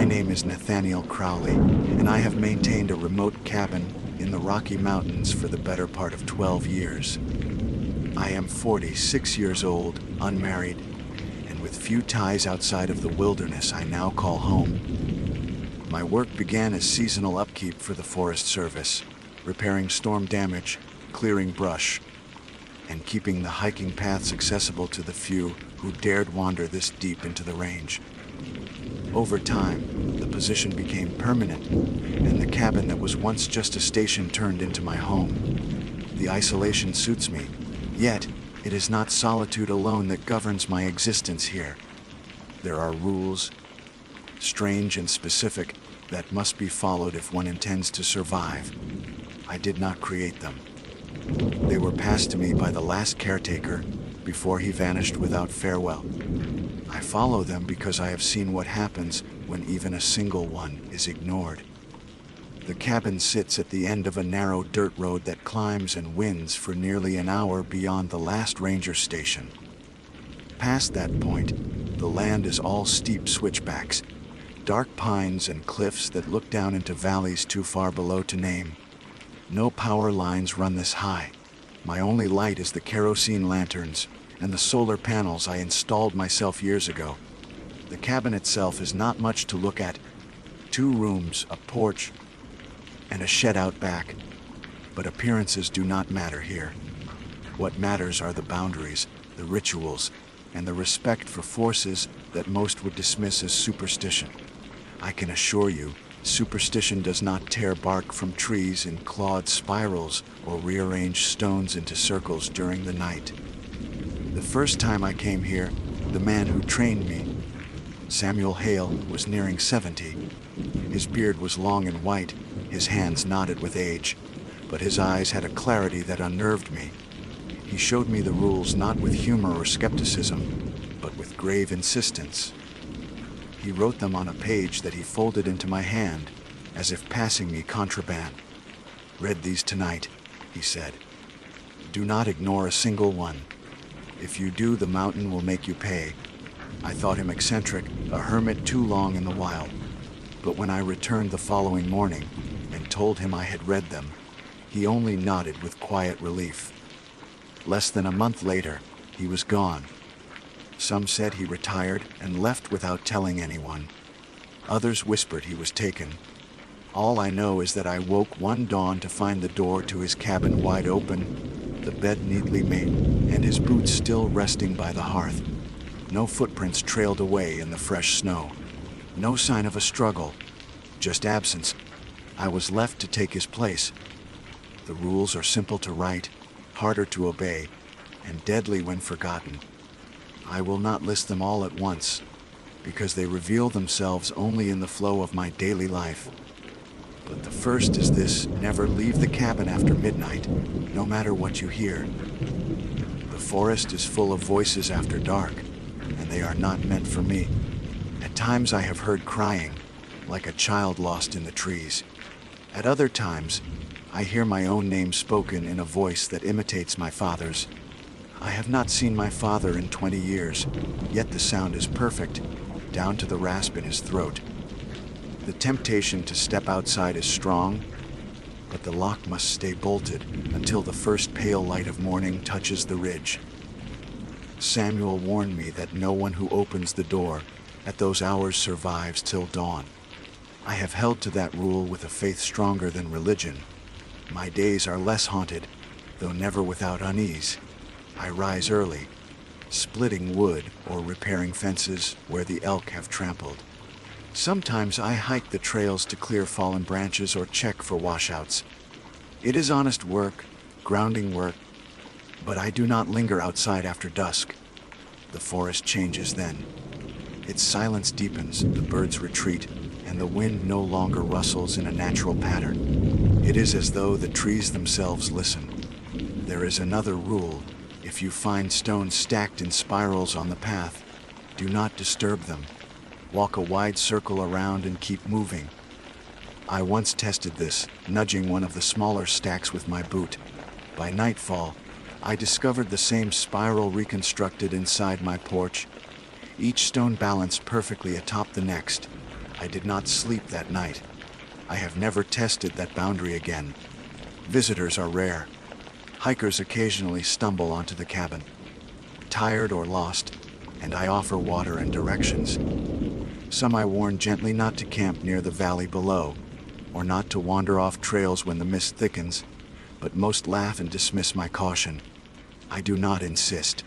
name is Nathaniel Crowley, and I have maintained a remote cabin in the Rocky Mountains for the better part of 12 years. I am 46 years old, unmarried, and with few ties outside of the wilderness I now call home. My work began as seasonal upkeep for the Forest Service, repairing storm damage, clearing brush, and keeping the hiking paths accessible to the few who dared wander this deep into the range. Over time, the position became permanent, and the cabin that was once just a station turned into my home. The isolation suits me, yet it is not solitude alone that governs my existence here. There are rules, strange and specific, that must be followed if one intends to survive. I did not create them. They were passed to me by the last caretaker before he vanished without farewell. I follow them because I have seen what happens when even a single one is ignored. The cabin sits at the end of a narrow dirt road that climbs and winds for nearly an hour beyond the last ranger station. Past that point, the land is all steep switchbacks, dark pines and cliffs that look down into valleys too far below to name. No power lines run this high. My only light is the kerosene lanterns and the solar panels I installed myself years ago. The cabin itself is not much to look at. 2 rooms, a porch, and a shed out back. But appearances do not matter here. What matters are the boundaries, the rituals, and the respect for forces that most would dismiss as superstition. I can assure you, superstition does not tear bark from trees in clawed spirals or rearrange stones into circles during the night. The first time I came here, the man who trained me, Samuel Hale, was nearing 70. His beard was long and white, his hands knotted with age, but his eyes had a clarity that unnerved me. He showed me the rules not with humor or skepticism, but with grave insistence. He wrote them on a page that he folded into my hand, as if passing me contraband. "Read these tonight," he said. "Do not ignore a single one. If you do, the mountain will make you pay." I thought him eccentric, a hermit too long in the wild. But when I returned the following morning and told him I had read them, he only nodded with quiet relief. Less than a month later, he was gone. Some said he retired and left without telling anyone. Others whispered he was taken. All I know is that I woke one dawn to find the door to his cabin wide open, the bed neatly made, and his boots still resting by the hearth. No footprints trailed away in the fresh snow. No sign of a struggle, just absence. I was left to take his place. The rules are simple to write, harder to obey, and deadly when forgotten. I will not list them all at once, because they reveal themselves only in the flow of my daily life. But the first is this: never leave the cabin after midnight, no matter what you hear. The forest is full of voices after dark, and they are not meant for me. At times I have heard crying, like a child lost in the trees. At other times, I hear my own name spoken in a voice that imitates my father's. I have not seen my father in 20 years, yet the sound is perfect, down to the rasp in his throat. The temptation to step outside is strong, but the lock must stay bolted until the first pale light of morning touches the ridge. Samuel warned me that no one who opens the door at those hours survives till dawn. I have held to that rule with a faith stronger than religion. My days are less haunted, though never without unease. I rise early, splitting wood or repairing fences where the elk have trampled. Sometimes I hike the trails to clear fallen branches or check for washouts. It is honest work, grounding work, but I do not linger outside after dusk. The forest changes then. Its silence deepens, the birds retreat, and the wind no longer rustles in a natural pattern. It is as though the trees themselves listen. There is another rule. If you find stones stacked in spirals on the path, do not disturb them. Walk a wide circle around and keep moving. I once tested this, nudging one of the smaller stacks with my boot. By nightfall, I discovered the same spiral reconstructed inside my porch, each stone balanced perfectly atop the next. I did not sleep that night. I have never tested that boundary again. Visitors are rare. Hikers occasionally stumble onto the cabin, tired or lost, and I offer water and directions. Some I warn gently not to camp near the valley below, or not to wander off trails when the mist thickens, but most laugh and dismiss my caution. I do not insist.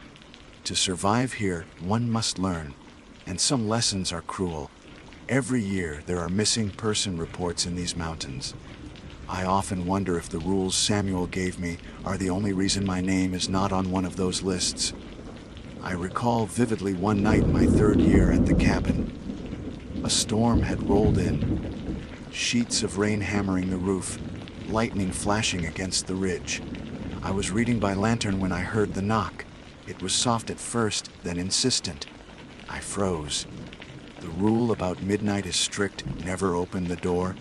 To survive here, one must learn, and some lessons are cruel. Every year, there are missing person reports in these mountains. I often wonder if the rules Samuel gave me are the only reason my name is not on one of those lists. I recall vividly one night in my 3rd year at the cabin. A storm had rolled in, sheets of rain hammering the roof, lightning flashing against the ridge. I was reading by lantern when I heard the knock. It was soft at first, then insistent. I froze. The rule about midnight is strict: never open the door,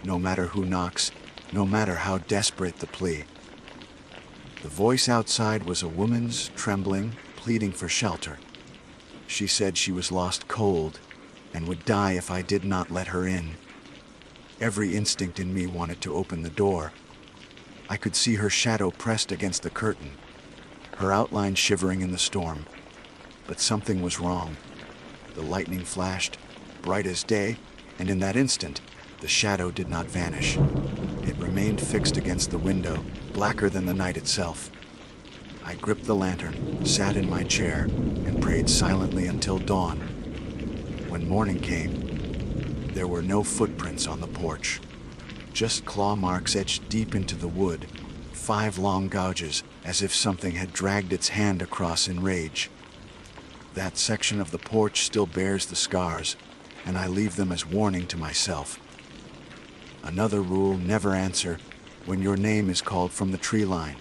no matter who knocks, no matter how desperate the plea. The voice outside was a woman's, trembling, pleading for shelter. She said she was lost cold and would die if I did not let her in. Every instinct in me wanted to open the door. I could see her shadow pressed against the curtain, her outline shivering in the storm. But something was wrong. The lightning flashed, bright as day, and in that instant, the shadow did not vanish. It remained fixed against the window, blacker than the night itself. I gripped the lantern, sat in my chair, and prayed silently until dawn. When morning came, there were no footprints on the porch. Just claw marks etched deep into the wood, 5 long gouges, as if something had dragged its hand across in rage. That section of the porch still bears the scars, and I leave them as warning to myself. Another rule: never answer when your name is called from the tree line.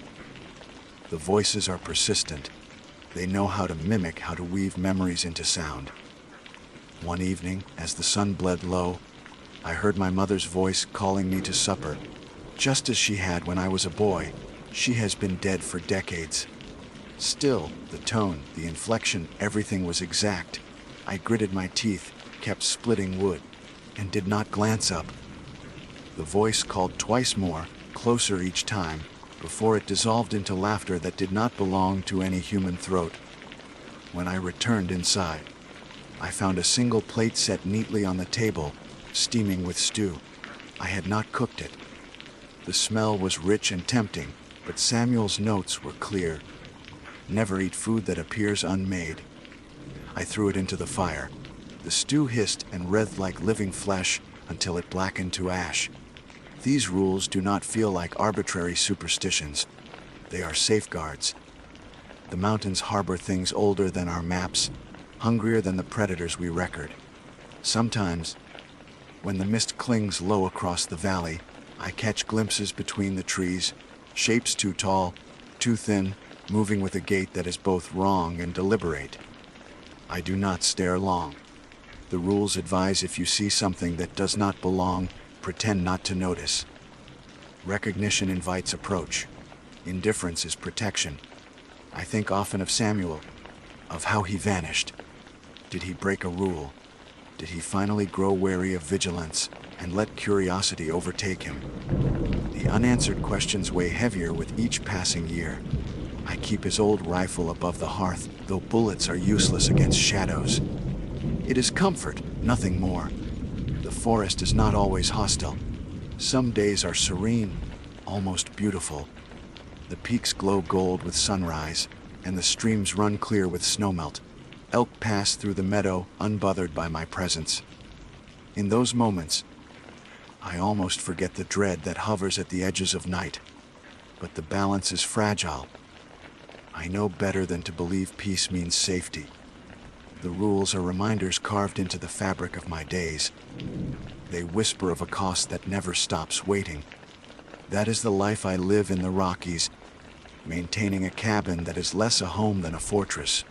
The voices are persistent. They know how to mimic, how to weave memories into sound. One evening, as the sun bled low, I heard my mother's voice calling me to supper, just as she had when I was a boy. She has been dead for decades. Still, the tone, the inflection, everything was exact. I gritted my teeth, kept splitting wood, and did not glance up. The voice called twice more, closer each time, before it dissolved into laughter that did not belong to any human throat. When I returned inside, I found a single plate set neatly on the table, steaming with stew. I had not cooked it. The smell was rich and tempting, but Samuel's notes were clear. Never eat food that appears unmade. I threw it into the fire. The stew hissed and writhed like living flesh until it blackened to ash. These rules do not feel like arbitrary superstitions. They are safeguards. The mountains harbor things older than our maps, hungrier than the predators we record. Sometimes, when the mist clings low across the valley, I catch glimpses between the trees, shapes too tall, too thin, moving with a gait that is both wrong and deliberate. I do not stare long. The rules advise if you see something that does not belong, pretend not to notice. Recognition invites approach. Indifference is protection. I think often of Samuel, of how he vanished. Did he break a rule? Did he finally grow wary of vigilance and let curiosity overtake him? The unanswered questions weigh heavier with each passing year. I keep his old rifle above the hearth, though bullets are useless against shadows. It is comfort, nothing more. The forest is not always hostile. Some days are serene, almost beautiful. The peaks glow gold with sunrise, and the streams run clear with snowmelt. Elk pass through the meadow, unbothered by my presence. In those moments, I almost forget the dread that hovers at the edges of night. But the balance is fragile. I know better than to believe peace means safety. The rules are reminders carved into the fabric of my days. They whisper of a cost that never stops waiting. That is the life I live in the Rockies, maintaining a cabin that is less a home than a fortress.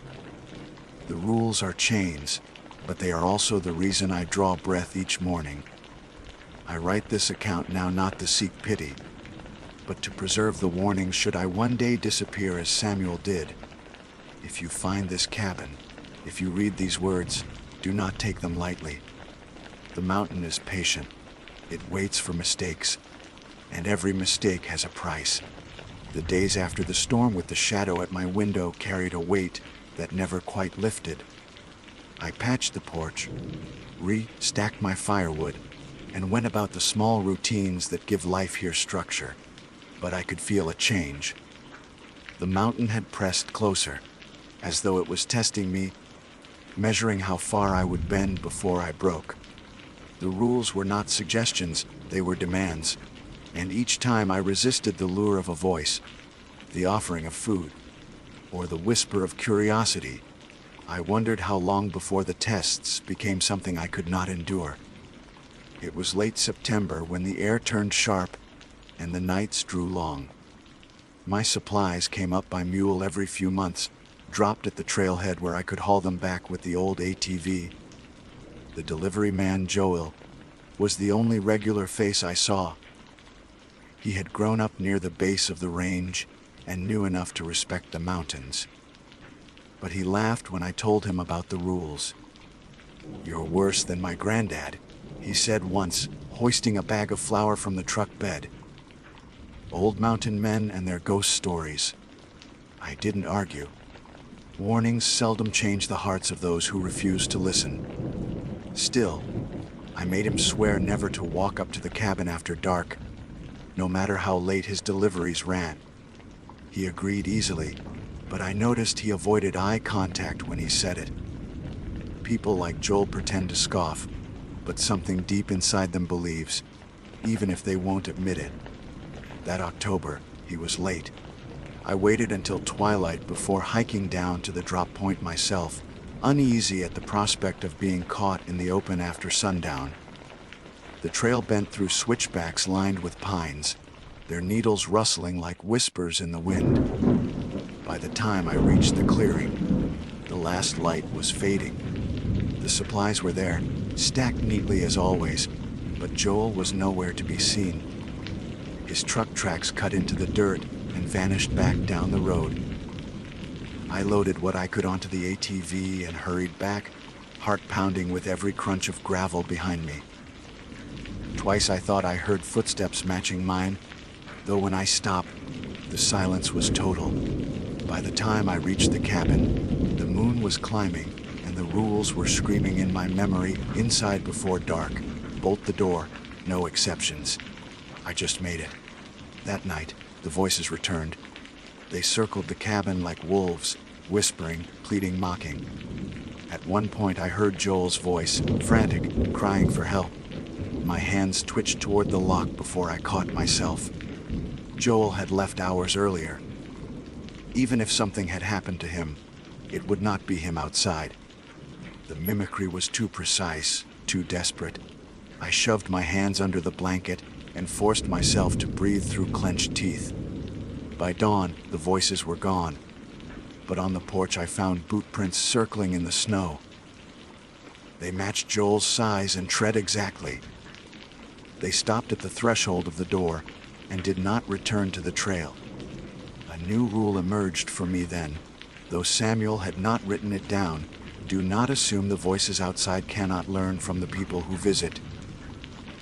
The rules are chains, but they are also the reason I draw breath each morning. I write this account now not to seek pity, but to preserve the warning should I one day disappear as Samuel did. If you find this cabin, if you read these words, do not take them lightly. The mountain is patient. It waits for mistakes, and every mistake has a price. The days after the storm with the shadow at my window carried a weight that never quite lifted. I patched the porch, re-stacked my firewood, and went about the small routines that give life here structure. But I could feel a change. The mountain had pressed closer, as though it was testing me, measuring how far I would bend before I broke. The rules were not suggestions, they were demands, and each time I resisted the lure of a voice, the offering of food, or the whisper of curiosity, I wondered how long before the tests became something I could not endure. It was late September when the air turned sharp and the nights drew long. My supplies came up by mule every few months, dropped at the trailhead where I could haul them back with the old ATV. The delivery man, Joel, was the only regular face I saw. He had grown up near the base of the range and knew enough to respect the mountains. But he laughed when I told him about the rules. "You're worse than my granddad," he said once, hoisting a bag of flour from the truck bed. Old mountain men and their ghost stories. I didn't argue. Warnings seldom change the hearts of those who refuse to listen. Still, I made him swear never to walk up to the cabin after dark, no matter how late his deliveries ran. He agreed easily, but I noticed he avoided eye contact when he said it. People like Joel pretend to scoff, but something deep inside them believes, even if they won't admit it. That October, he was late. I waited until twilight before hiking down to the drop point myself, uneasy at the prospect of being caught in the open after sundown. The trail bent through switchbacks lined with pines, their needles rustling like whispers in the wind. By the time I reached the clearing, the last light was fading. The supplies were there, stacked neatly as always, but Joel was nowhere to be seen. His truck tracks cut into the dirt and vanished back down the road. I loaded what I could onto the ATV and hurried back, heart pounding with every crunch of gravel behind me. Twice I thought I heard footsteps matching mine, though when I stopped, the silence was total. By the time I reached the cabin, the moon was climbing and the rules were screaming in my memory: inside before dark, bolt the door, no exceptions. I just made it. That night, the voices returned. They circled the cabin like wolves, whispering, pleading, mocking. At one point I heard Joel's voice, frantic, crying for help. My hands twitched toward the lock before I caught myself. Joel had left hours earlier. Even if something had happened to him, it would not be him outside. The mimicry was too precise, too desperate. I shoved my hands under the blanket and forced myself to breathe through clenched teeth. By dawn, the voices were gone, but on the porch I found boot prints circling in the snow. They matched Joel's size and tread exactly. They stopped at the threshold of the door and did not return to the trail. A new rule emerged for me then, though Samuel had not written it down: do not assume the voices outside cannot learn from the people who visit.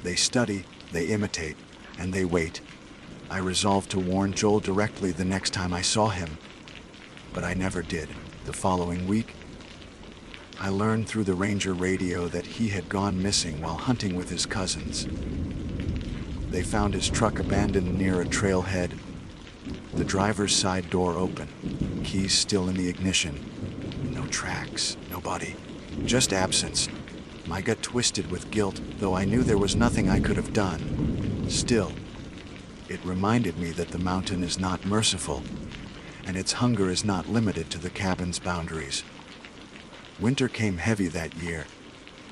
They study, they imitate, and they wait. I resolved to warn Joel directly the next time I saw him, but I never did. The following week, I learned through the ranger radio that he had gone missing while hunting with his cousins. They found his truck abandoned near a trailhead, the driver's side door open, keys still in the ignition. No tracks, no body, just absence. My gut twisted with guilt, though I knew there was nothing I could have done. Still, it reminded me that the mountain is not merciful, and its hunger is not limited to the cabin's boundaries. Winter came heavy that year.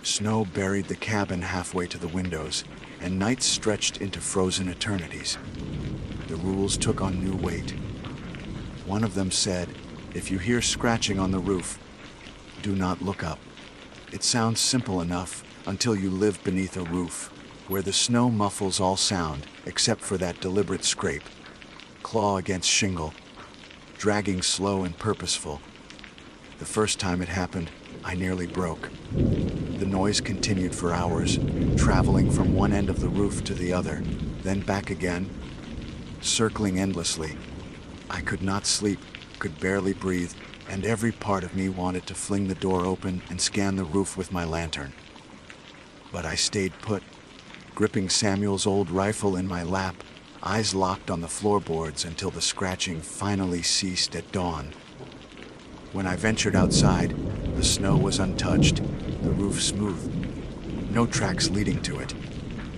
Snow buried the cabin halfway to the windows, and nights stretched into frozen eternities. The rules took on new weight. One of them said, if you hear scratching on the roof, do not look up. It sounds simple enough until you live beneath a roof, where the snow muffles all sound except for that deliberate scrape, claw against shingle, dragging slow and purposeful. The first time it happened, I nearly broke. The noise continued for hours, traveling from one end of the roof to the other, then back again, circling endlessly. I could not sleep, could barely breathe, and every part of me wanted to fling the door open and scan the roof with my lantern. But I stayed put, gripping Samuel's old rifle in my lap, eyes locked on the floorboards until the scratching finally ceased at dawn. When I ventured outside, the snow was untouched, the roof smooth, no tracks leading to it.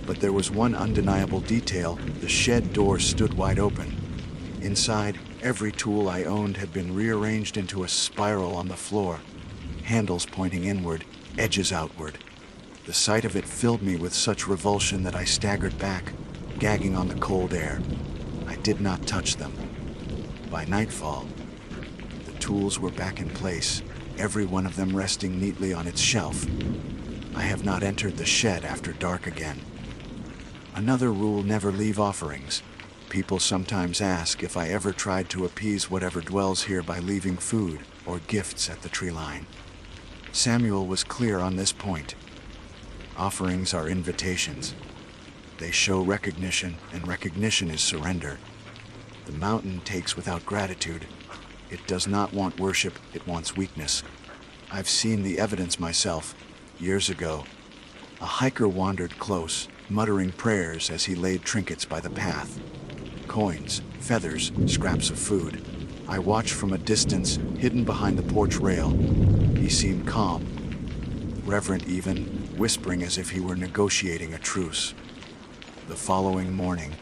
But there was one undeniable detail: the shed door stood wide open. Inside, every tool I owned had been rearranged into a spiral on the floor, handles pointing inward, edges outward. The sight of it filled me with such revulsion that I staggered back, gagging on the cold air. I did not touch them. By nightfall, the tools were back in place, every one of them resting neatly on its shelf. I have not entered the shed after dark again. Another rule: never leave offerings. People sometimes ask if I ever tried to appease whatever dwells here by leaving food or gifts at the tree line. Samuel was clear on this point. Offerings are invitations. They show recognition, and recognition is surrender. The mountain takes without gratitude. It does not want worship, it wants weakness. I've seen the evidence myself. Years ago, a hiker wandered close, muttering prayers as he laid trinkets by the path. Coins, feathers, scraps of food. I watched from a distance, hidden behind the porch rail. He seemed calm, reverent even, whispering as if he were negotiating a truce. The following morning,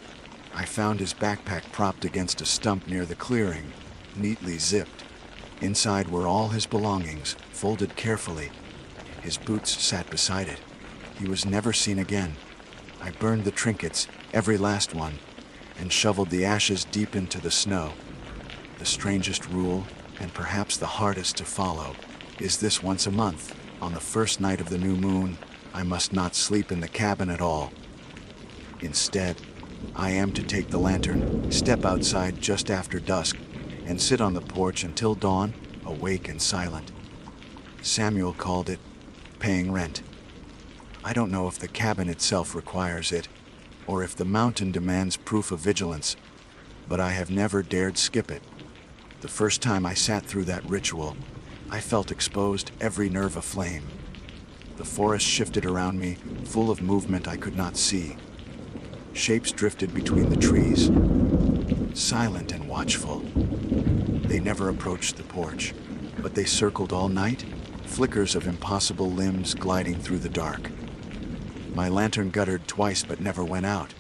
I found his backpack propped against a stump near the clearing, neatly zipped. Inside were all his belongings, folded carefully. His boots sat beside it. He was never seen again. I burned the trinkets, every last one, and shoveled the ashes deep into the snow. The strangest rule, and perhaps the hardest to follow, is this: once a month, on the first night of the new moon, I must not sleep in the cabin at all. Instead, I am to take the lantern, step outside just after dusk, and sit on the porch until dawn, awake and silent. Samuel called it paying rent. I don't know if the cabin itself requires it, or if the mountain demands proof of vigilance, but I have never dared skip it. The first time I sat through that ritual, I felt exposed, every nerve aflame. The forest shifted around me, full of movement I could not see. Shapes drifted between the trees, silent and watchful. They never approached the porch, but they circled all night, flickers of impossible limbs gliding through the dark. My lantern guttered twice but never went out.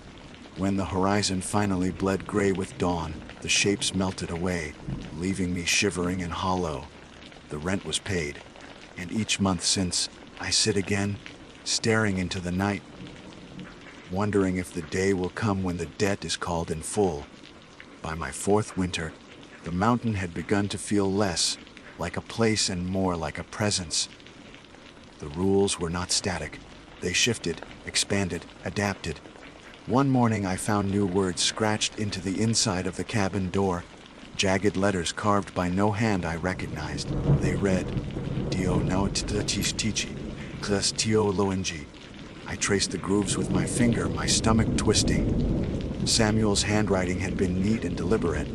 When the horizon finally bled gray with dawn, the shapes melted away, leaving me shivering and hollow. The rent was paid, and each month since, I sit again, staring into the night, wondering if the day will come when the debt is called in full. By my fourth winter, the mountain had begun to feel less like a place and more like a presence. The rules were not static. They shifted, expanded, adapted. One morning I found new words scratched into the inside of the cabin door, jagged letters carved by no hand I recognized. They read, Dio nautatistichi, kles tio loenji. I traced the grooves with my finger, my stomach twisting. Samuel's handwriting had been neat and deliberate,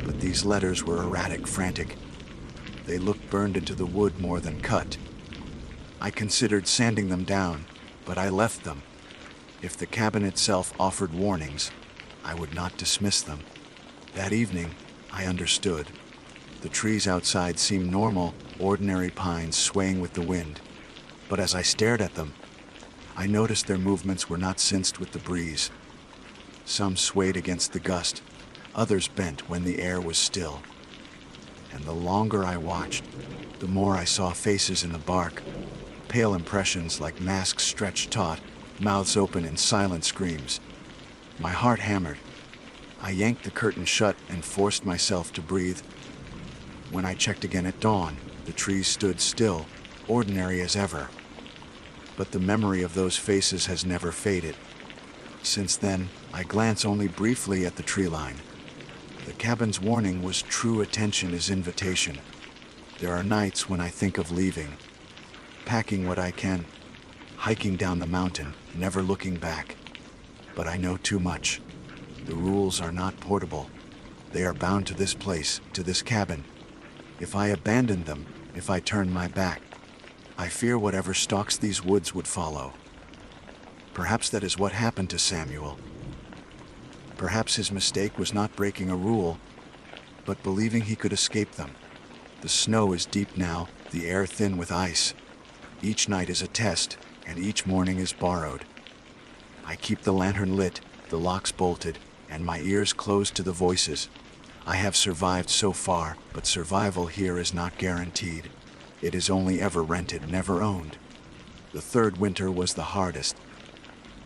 but these letters were erratic, frantic. They looked burned into the wood more than cut. I considered sanding them down, but I left them. If the cabin itself offered warnings, I would not dismiss them. That evening, I understood. The trees outside seemed normal, ordinary pines swaying with the wind. But as I stared at them, I noticed their movements were not synced with the breeze. Some swayed against the gust, others bent when the air was still. And the longer I watched, the more I saw faces in the bark, pale impressions like masks stretched taut, mouths open in silent screams. My heart hammered. I yanked the curtain shut and forced myself to breathe. When I checked again at dawn, the trees stood still, ordinary as ever. But the memory of those faces has never faded. Since then, I glance only briefly at the tree line. The cabin's warning was true attention is invitation. There are nights when I think of leaving, packing what I can, hiking down the mountain, never looking back. But I know too much. The rules are not portable. They are bound to this place, to this cabin. If I abandon them, if I turn my back, I fear whatever stalks these woods would follow. Perhaps that is what happened to Samuel. Perhaps his mistake was not breaking a rule, but believing he could escape them. The snow is deep now, the air thin with ice. Each night is a test, and each morning is borrowed. I keep the lantern lit, the locks bolted, and my ears closed to the voices. I have survived so far, but survival here is not guaranteed. It is only ever rented, never owned. The third winter was the hardest,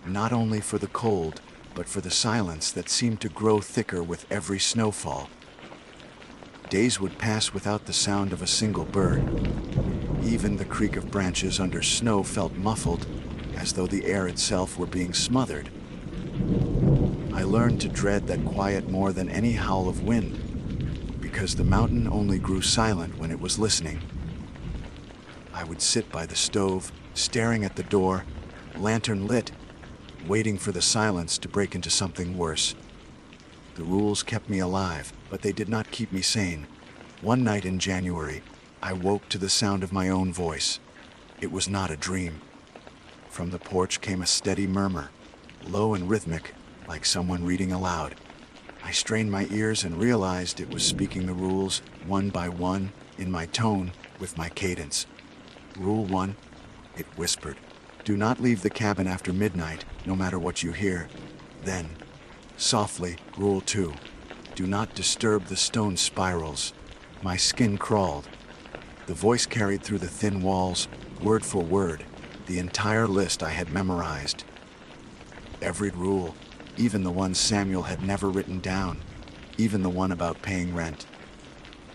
not only for the cold, but for the silence that seemed to grow thicker with every snowfall. Days would pass without the sound of a single bird. Even the creak of branches under snow felt muffled, as though the air itself were being smothered. I learned to dread that quiet more than any howl of wind, because the mountain only grew silent when it was listening. I would sit by the stove, staring at the door, lantern lit, waiting for the silence to break into something worse. The rules kept me alive, but they did not keep me sane. One night in January, I woke to the sound of my own voice. It was not a dream. From the porch came a steady murmur, low and rhythmic, like someone reading aloud. I strained my ears and realized it was speaking the rules, one by one, in my tone, with my cadence. Rule 1, it whispered. Do not leave the cabin after midnight, no matter what you hear. Then, softly, Rule 2, do not disturb the stone spirals. My skin crawled. The voice carried through the thin walls, word for word, the entire list I had memorized. Every rule, even the one Samuel had never written down, even the one about paying rent.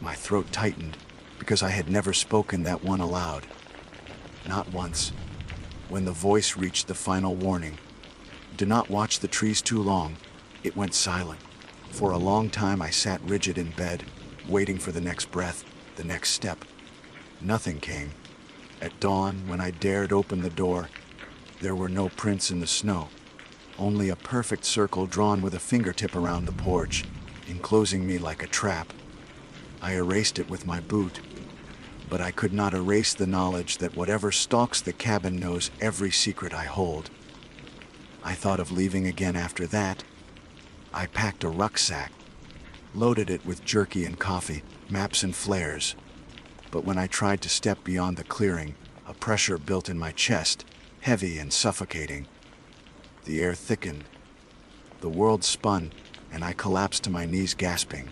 My throat tightened, because I had never spoken that one aloud. Not once. When the voice reached the final warning, do not watch the trees too long, it went silent. For a long time I sat rigid in bed, waiting for the next breath, the next step. Nothing came. At dawn, when I dared open the door, there were no prints in the snow, only a perfect circle drawn with a fingertip around the porch, enclosing me like a trap. I erased it with my boot, but I could not erase the knowledge that whatever stalks the cabin knows every secret I hold. I thought of leaving again after that. I packed a rucksack, loaded it with jerky and coffee, maps and flares. But when I tried to step beyond the clearing, a pressure built in my chest, heavy and suffocating. The air thickened. The world spun, and I collapsed to my knees gasping.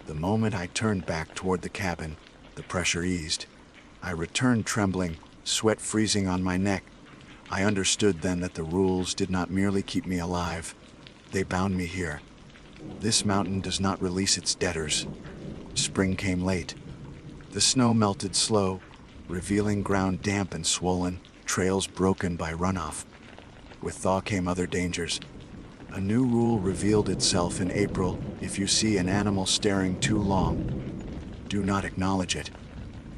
The moment I turned back toward the cabin, the pressure eased. I returned trembling, sweat freezing on my neck. I understood then that the rules did not merely keep me alive. They bound me here. This mountain does not release its debtors. Spring came late. The snow melted slow, revealing ground damp and swollen, trails broken by runoff. With thaw came other dangers. A new rule revealed itself in April: if you see an animal staring too long, do not acknowledge it.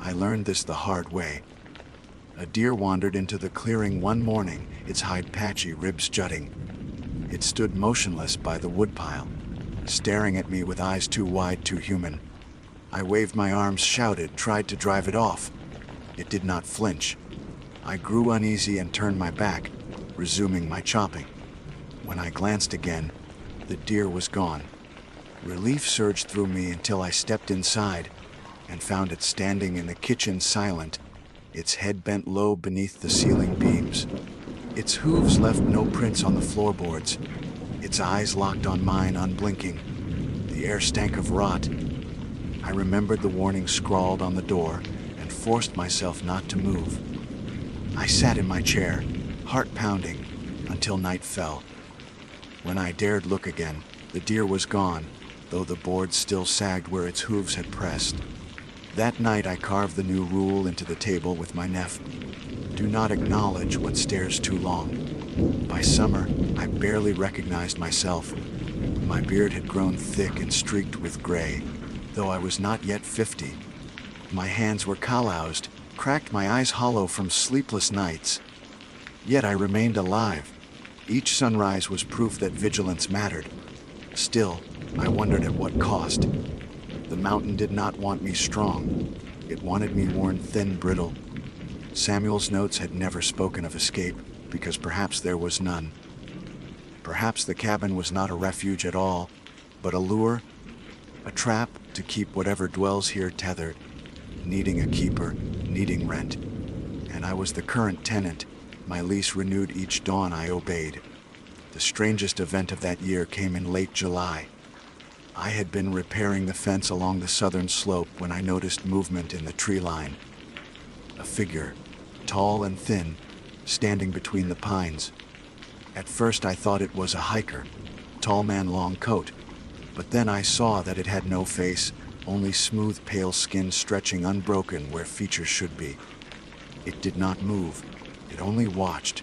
I learned this the hard way. A deer wandered into the clearing one morning, its hide patchy, ribs jutting. It stood motionless by the woodpile, staring at me with eyes too wide, too human. I waved my arms, shouted, tried to drive it off. It did not flinch. I grew uneasy and turned my back, resuming my chopping. When I glanced again, the deer was gone. Relief surged through me until I stepped inside and found it standing in the kitchen, silent, its head bent low beneath the ceiling beams. Its hooves left no prints on the floorboards. Its eyes locked on mine, unblinking. The air stank of rot. I remembered the warning scrawled on the door and forced myself not to move. I sat in my chair, heart pounding, until night fell. When I dared look again, the deer was gone, though the boards still sagged where its hooves had pressed. That night I carved the new rule into the table with my nephew. Do not acknowledge what stares too long. By summer, I barely recognized myself. My beard had grown thick and streaked with gray, though I was not yet 50. My hands were calloused, cracked, my eyes hollow from sleepless nights. Yet I remained alive. Each sunrise was proof that vigilance mattered. Still, I wondered at what cost. The mountain did not want me strong. It wanted me worn thin, brittle. Samuel's notes had never spoken of escape, because perhaps there was none. Perhaps the cabin was not a refuge at all, but a lure, a trap to keep whatever dwells here tethered, needing a keeper, needing rent. And I was the current tenant. My lease renewed each dawn I obeyed. The strangest event of that year came in late July. I had been repairing the fence along the southern slope when I noticed movement in the tree line. A figure, tall and thin, standing between the pines. At first I thought it was a hiker, tall man, long coat, but then I saw that it had no face, only smooth pale skin stretching unbroken where features should be. It did not move, it only watched.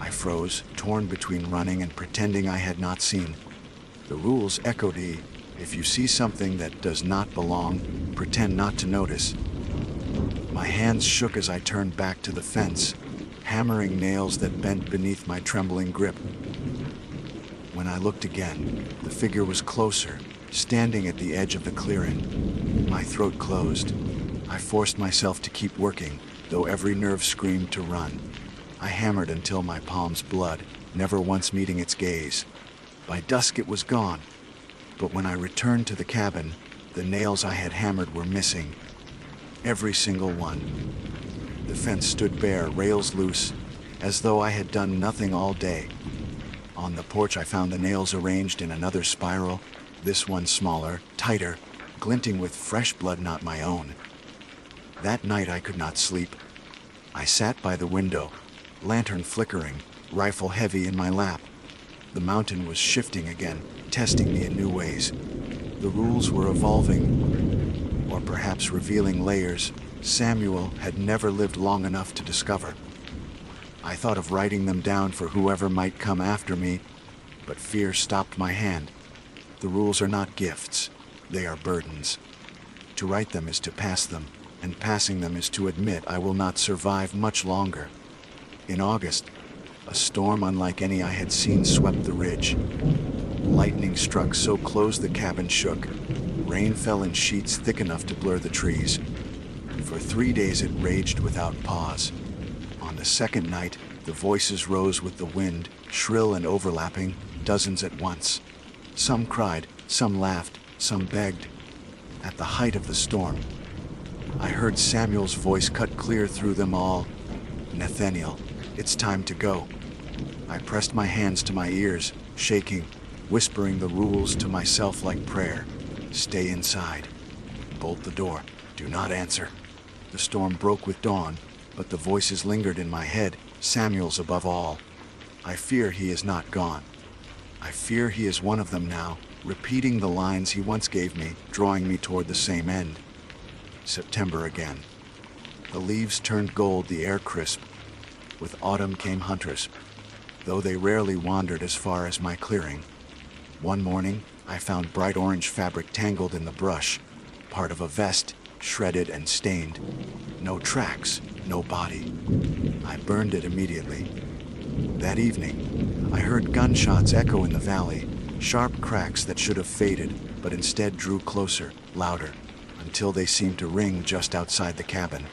I froze, torn between running and pretending I had not seen. The rules echoed: if you see something that does not belong, pretend not to notice. My hands shook as I turned back to the fence, hammering nails that bent beneath my trembling grip. When I looked again, the figure was closer, standing at the edge of the clearing. My throat closed. I forced myself to keep working, though every nerve screamed to run. I hammered until my palms bled, never once meeting its gaze. By dusk it was gone, but when I returned to the cabin, the nails I had hammered were missing. Every single one. The fence stood bare, rails loose, as though I had done nothing all day. On the porch I found the nails arranged in another spiral, this one smaller, tighter, glinting with fresh blood not my own. That night I could not sleep. I sat by the window, lantern flickering, rifle heavy in my lap. The mountain was shifting again, testing me in new ways. The rules were evolving, or perhaps revealing layers Samuel had never lived long enough to discover. I thought of writing them down for whoever might come after me, but fear stopped my hand. The rules are not gifts, they are burdens. To write them is to pass them, and passing them is to admit I will not survive much longer. In August, a storm unlike any I had seen swept the ridge. Lightning struck so close the cabin shook. Rain fell in sheets thick enough to blur the trees. For 3 days it raged without pause. On the second night, the voices rose with the wind, shrill and overlapping, dozens at once. Some cried, some laughed, some begged. At the height of the storm, I heard Samuel's voice cut clear through them all. "Nathaniel, it's time to go." I pressed my hands to my ears, shaking, whispering the rules to myself like prayer. Stay inside. Bolt the door. Do not answer. The storm broke with dawn, but the voices lingered in my head, Samuel's above all. I fear he is not gone. I fear he is one of them now, repeating the lines he once gave me, drawing me toward the same end. September again. The leaves turned gold, the air crisp. With autumn came hunters, though they rarely wandered as far as my clearing. One morning, I found bright orange fabric tangled in the brush, part of a vest, shredded and stained. No tracks, no body. I burned it immediately. That evening, I heard gunshots echo in the valley, sharp cracks that should have faded, but instead drew closer, louder, until they seemed to ring just outside the cabin.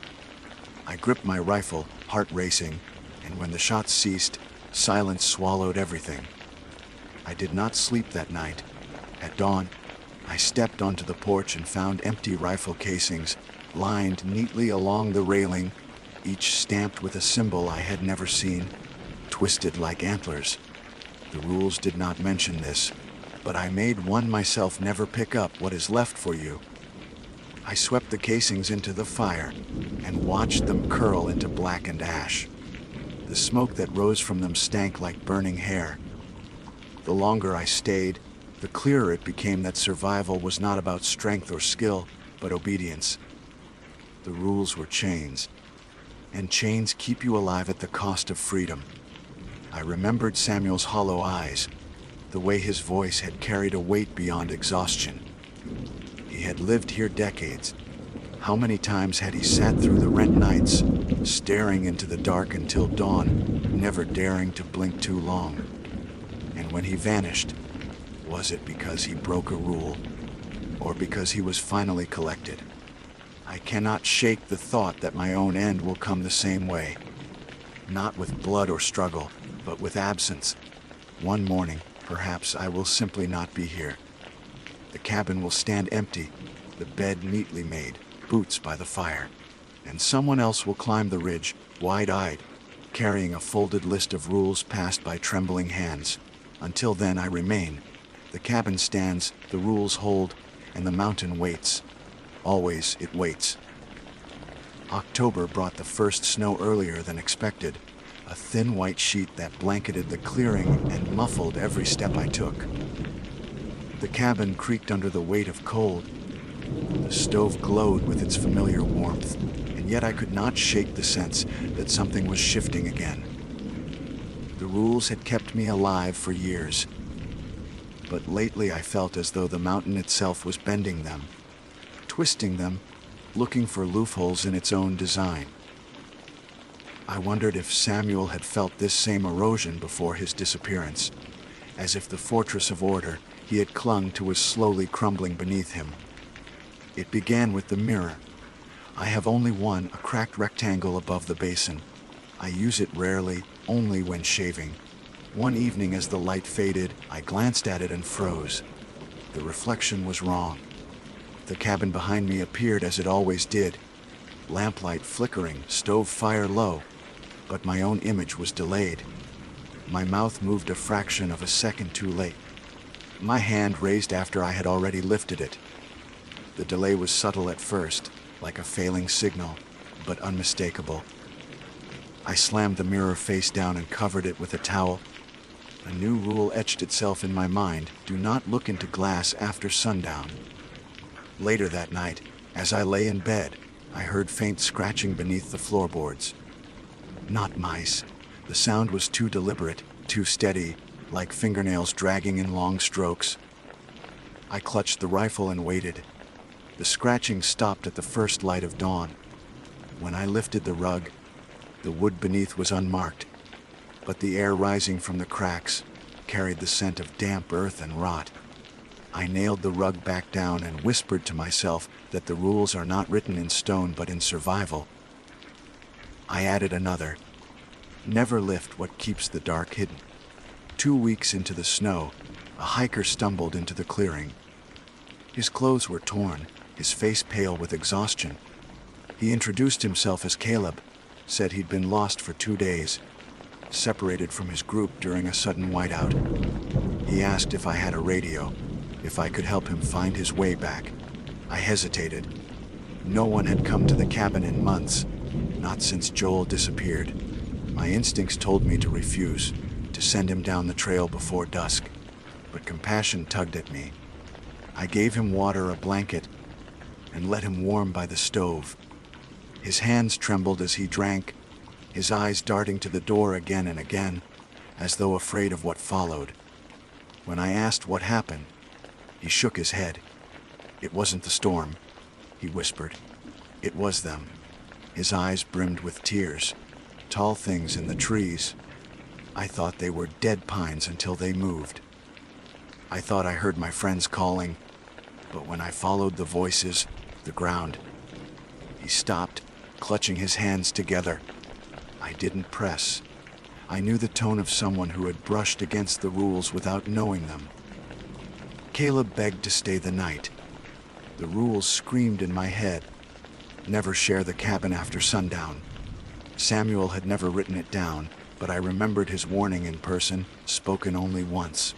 I gripped my rifle, heart racing, and when the shots ceased, silence swallowed everything. I did not sleep that night. At dawn, I stepped onto the porch and found empty rifle casings, lined neatly along the railing, each stamped with a symbol I had never seen, twisted like antlers. The rules did not mention this, but I made one myself: never pick up what is left for you. I swept the casings into the fire and watched them curl into blackened ash. The smoke that rose from them stank like burning hair. The longer I stayed, the clearer it became that survival was not about strength or skill, but obedience. The rules were chains, and chains keep you alive at the cost of freedom. I remembered Samuel's hollow eyes, the way his voice had carried a weight beyond exhaustion. He had lived here decades, How many times had he sat through the rent nights, staring into the dark until dawn, never daring to blink too long? And when he vanished, was it because he broke a rule, or because he was finally collected? I cannot shake the thought that my own end will come the same way. Not with blood or struggle, but with absence. One morning, perhaps I will simply not be here. The cabin will stand empty, the bed neatly made, boots by the fire, and someone else will climb the ridge, wide-eyed, carrying a folded list of rules passed by trembling hands. Until then I remain. The cabin stands, the rules hold, and the mountain waits. Always it waits. October brought the first snow earlier than expected, a thin white sheet that blanketed the clearing and muffled every step I took. The cabin creaked under the weight of cold. The stove glowed with its familiar warmth, and yet I could not shake the sense that something was shifting again. The rules had kept me alive for years, but lately I felt as though the mountain itself was bending them, twisting them, looking for loopholes in its own design. I wondered if Samuel had felt this same erosion before his disappearance, as if the fortress of order he had clung to was slowly crumbling beneath him. It began with the mirror. I have only one, a cracked rectangle above the basin. I use it rarely, only when shaving. One evening as the light faded, I glanced at it and froze. The reflection was wrong. The cabin behind me appeared as it always did, lamplight flickering, stove fire low, but my own image was delayed. My mouth moved a fraction of a second too late. My hand raised after I had already lifted it. The delay was subtle at first, like a failing signal, but unmistakable. I slammed the mirror face down and covered it with a towel. A new rule etched itself in my mind: do not look into glass after sundown. Later that night, as I lay in bed, I heard faint scratching beneath the floorboards. Not mice. The sound was too deliberate, too steady, like fingernails dragging in long strokes. I clutched the rifle and waited. The scratching stopped at the first light of dawn. When I lifted the rug, the wood beneath was unmarked, but the air rising from the cracks carried the scent of damp earth and rot. I nailed the rug back down and whispered to myself that the rules are not written in stone but in survival. I added another: never lift what keeps the dark hidden. 2 weeks into the snow, a hiker stumbled into the clearing. His clothes were torn, his face pale with exhaustion. He introduced himself as Caleb, said he'd been lost for 2 days, separated from his group during a sudden whiteout. He asked if I had a radio, if I could help him find his way back. I hesitated. No one had come to the cabin in months, not since Joel disappeared. My instincts told me to refuse, to send him down the trail before dusk, but compassion tugged at me. I gave him water, a blanket, and let him warm by the stove. His hands trembled as he drank, his eyes darting to the door again and again, as though afraid of what followed. When I asked what happened, he shook his head. It wasn't the storm, he whispered. It was them. His eyes brimmed with tears. Tall things in the trees. I thought they were dead pines until they moved. I thought I heard my friends calling, but when I followed the voices, the ground. He stopped, clutching his hands together. I didn't press. I knew the tone of someone who had brushed against the rules without knowing them. Caleb begged to stay the night. The rules screamed in my head: never share the cabin after sundown. Samuel had never written it down, but I remembered his warning in person, spoken only once.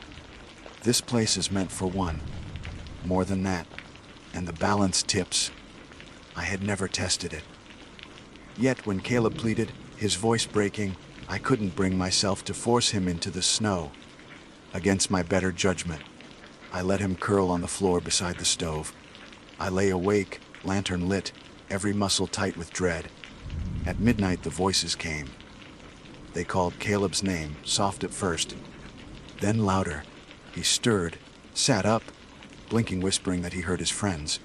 This place is meant for one. More than that. And the balance tips. I had never tested it. Yet when Caleb pleaded, his voice breaking, I couldn't bring myself to force him into the snow. Against my better judgment, I let him curl on the floor beside the stove. I lay awake, lantern lit, every muscle tight with dread. At midnight the voices came. They called Caleb's name, soft at first, then louder. He stirred, sat up, blinking, whispering that he heard his friends.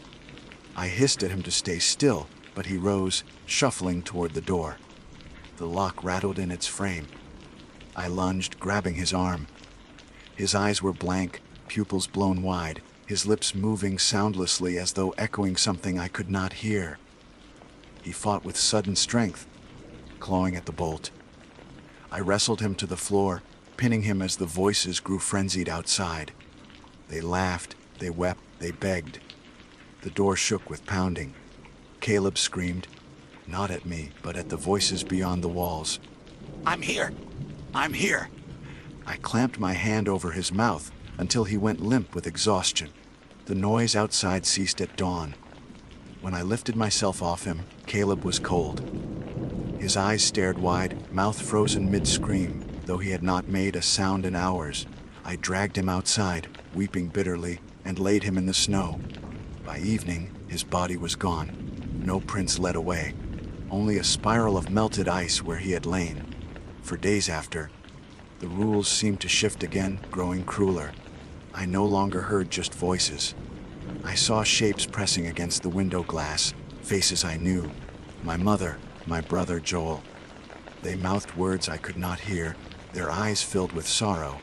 I hissed at him to stay still, but he rose, shuffling toward the door. The lock rattled in its frame. I lunged, grabbing his arm. His eyes were blank, pupils blown wide, his lips moving soundlessly as though echoing something I could not hear. He fought with sudden strength, clawing at the bolt. I wrestled him to the floor, pinning him as the voices grew frenzied outside. They laughed, they wept, they begged. The door shook with pounding. Caleb screamed, not at me, but at the voices beyond the walls. "I'm here! I'm here!" I clamped my hand over his mouth until he went limp with exhaustion. The noise outside ceased at dawn. When I lifted myself off him, Caleb was cold. His eyes stared wide, mouth frozen mid-scream, though he had not made a sound in hours. I dragged him outside, weeping bitterly, and laid him in the snow. By evening, his body was gone. No prints led away, only a spiral of melted ice where he had lain. For days after, the rules seemed to shift again, growing crueler. I no longer heard just voices. I saw shapes pressing against the window glass, faces I knew. My mother, my brother Joel. They mouthed words I could not hear, their eyes filled with sorrow.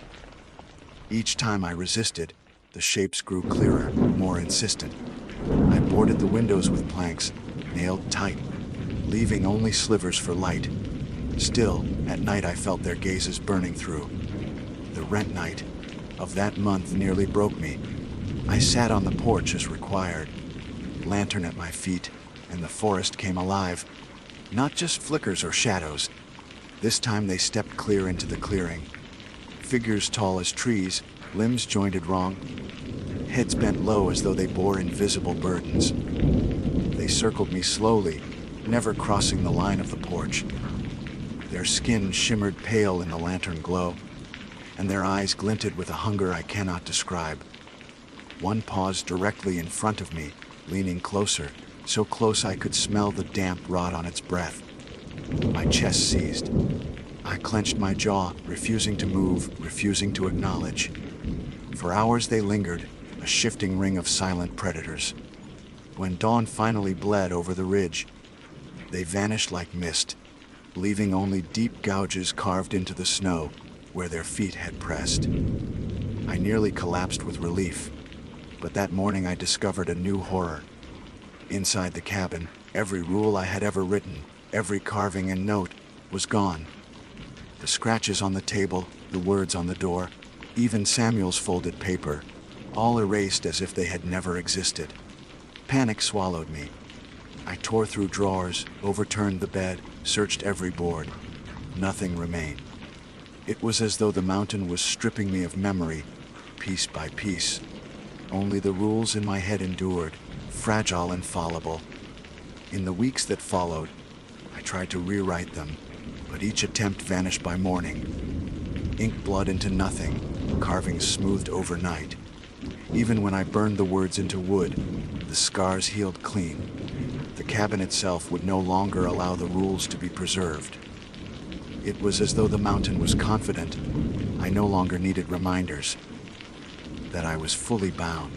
Each time I resisted, the shapes grew clearer, more insistent. I boarded the windows with planks, nailed tight, leaving only slivers for light. Still, at night I felt their gazes burning through. The rent night of that month nearly broke me. I sat on the porch as required, lantern at my feet, and the forest came alive. Not just flickers or shadows. This time they stepped clear into the clearing. Figures tall as trees, limbs jointed wrong, heads bent low as though they bore invisible burdens. They circled me slowly, never crossing the line of the porch. Their skin shimmered pale in the lantern glow, and their eyes glinted with a hunger I cannot describe. One paused directly in front of me, leaning closer, so close I could smell the damp rot on its breath. My chest seized. I clenched my jaw, refusing to move, refusing to acknowledge. For hours they lingered, a shifting ring of silent predators. When dawn finally bled over the ridge, they vanished like mist, leaving only deep gouges carved into the snow where their feet had pressed. I nearly collapsed with relief, but that morning I discovered a new horror. Inside the cabin, every rule I had ever written, every carving and note, was gone. The scratches on the table, the words on the door, even Samuel's folded paper, all erased as if they had never existed. Panic swallowed me. I tore through drawers, overturned the bed, searched every board. Nothing remained. It was as though the mountain was stripping me of memory, piece by piece. Only the rules in my head endured, fragile and fallible. In the weeks that followed, I tried to rewrite them, but each attempt vanished by morning. Ink bled into nothing, carvings smoothed overnight. Even when I burned the words into wood, the scars healed clean. The cabin itself would no longer allow the rules to be preserved. It was as though the mountain was confident I no longer needed reminders, that I was fully bound.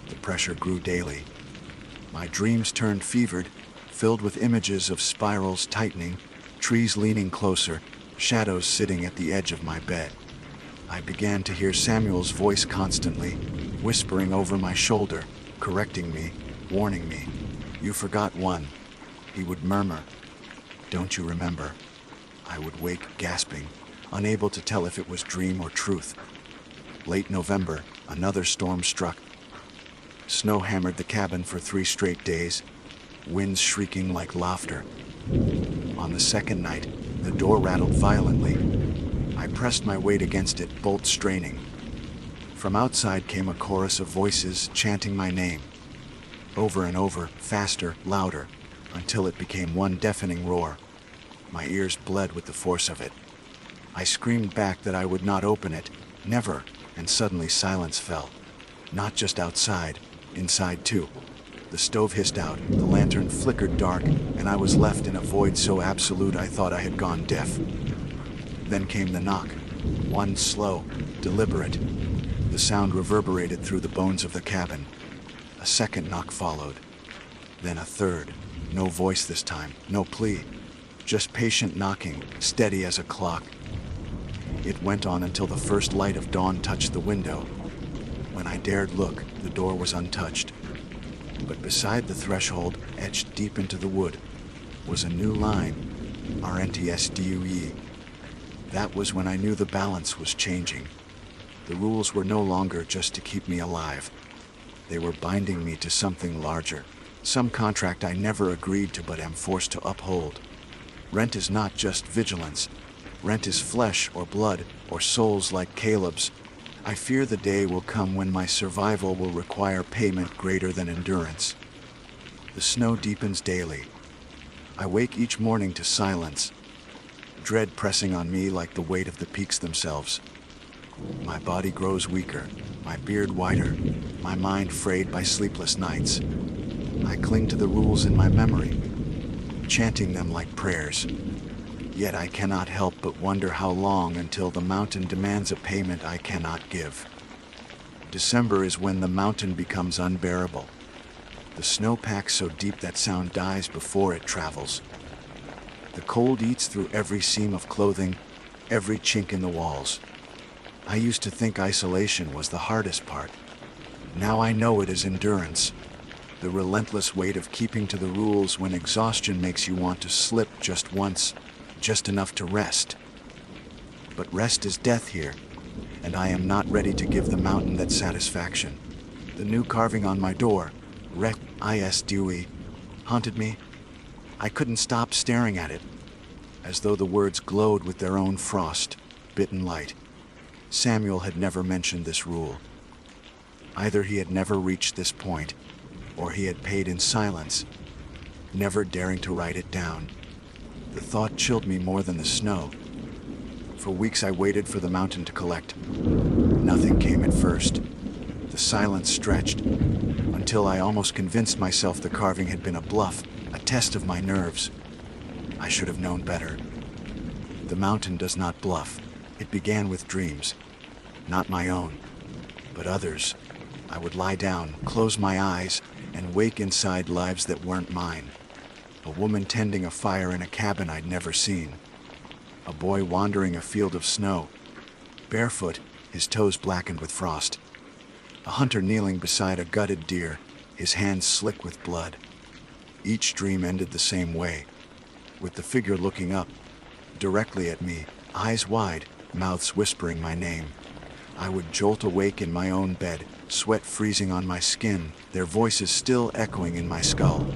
The pressure grew daily. My dreams turned fevered, filled with images of spirals tightening, trees leaning closer, shadows sitting at the edge of my bed. I began to hear Samuel's voice constantly, whispering over my shoulder, correcting me, warning me. "You forgot one," he would murmur. "Don't you remember?" I would wake gasping, unable to tell if it was dream or truth. Late November, another storm struck. Snow hammered the cabin for 3 straight days, winds shrieking like laughter. On the second night, the door rattled violently. I pressed my weight against it, bolt straining. From outside came a chorus of voices chanting my name. Over and over, faster, louder, until it became one deafening roar. My ears bled with the force of it. I screamed back that I would not open it, never, and suddenly silence fell. Not just outside, inside too. The stove hissed out, the lantern flickered dark, and I was left in a void so absolute I thought I had gone deaf. Then came the knock, one slow, deliberate. The sound reverberated through the bones of the cabin. A second knock followed, Then a third. No voice this time, no plea. Just patient knocking, steady as a clock. It went on until the first light of dawn touched the window. When I dared look, the door was untouched. But beside the threshold, etched deep into the wood, was a new line, RNTSDUE. That was when I knew the balance was changing. The rules were no longer just to keep me alive. They were binding me to something larger, some contract I never agreed to but am forced to uphold. Rent is not just vigilance. Rent is flesh or blood or souls like Caleb's. I fear the day will come when my survival will require payment greater than endurance. The snow deepens daily. I wake each morning to silence, dread pressing on me like the weight of the peaks themselves. My body grows weaker, my beard whiter, my mind frayed by sleepless nights. I cling to the rules in my memory, chanting them like prayers. Yet I cannot help but wonder how long until the mountain demands a payment I cannot give. December is when the mountain becomes unbearable. The snow packs so deep that sound dies before it travels. The cold eats through every seam of clothing, every chink in the walls. I used to think isolation was the hardest part. Now I know it is endurance. The relentless weight of keeping to the rules when exhaustion makes you want to slip just once, just enough to rest. But rest is death here, and I am not ready to give the mountain that satisfaction. The new carving on my door, Rec-is-Dewey, haunted me. I couldn't stop staring at it, as though the words glowed with their own frost-bitten light. Samuel had never mentioned this rule. Either he had never reached this point, or he had paid in silence, never daring to write it down. The thought chilled me more than the snow. For weeks I waited for the mountain to collect. Nothing came at first. The silence stretched, until I almost convinced myself the carving had been a bluff, a test of my nerves. I should have known better. The mountain does not bluff. It began with dreams. Not my own, but others. I would lie down, close my eyes, and wake inside lives that weren't mine. A woman tending a fire in a cabin I'd never seen. A boy wandering a field of snow, barefoot, his toes blackened with frost. A hunter kneeling beside a gutted deer, his hands slick with blood. Each dream ended the same way, with the figure looking up, directly at me, eyes wide, mouths whispering my name. I would jolt awake in my own bed, sweat freezing on my skin, their voices still echoing in my skull.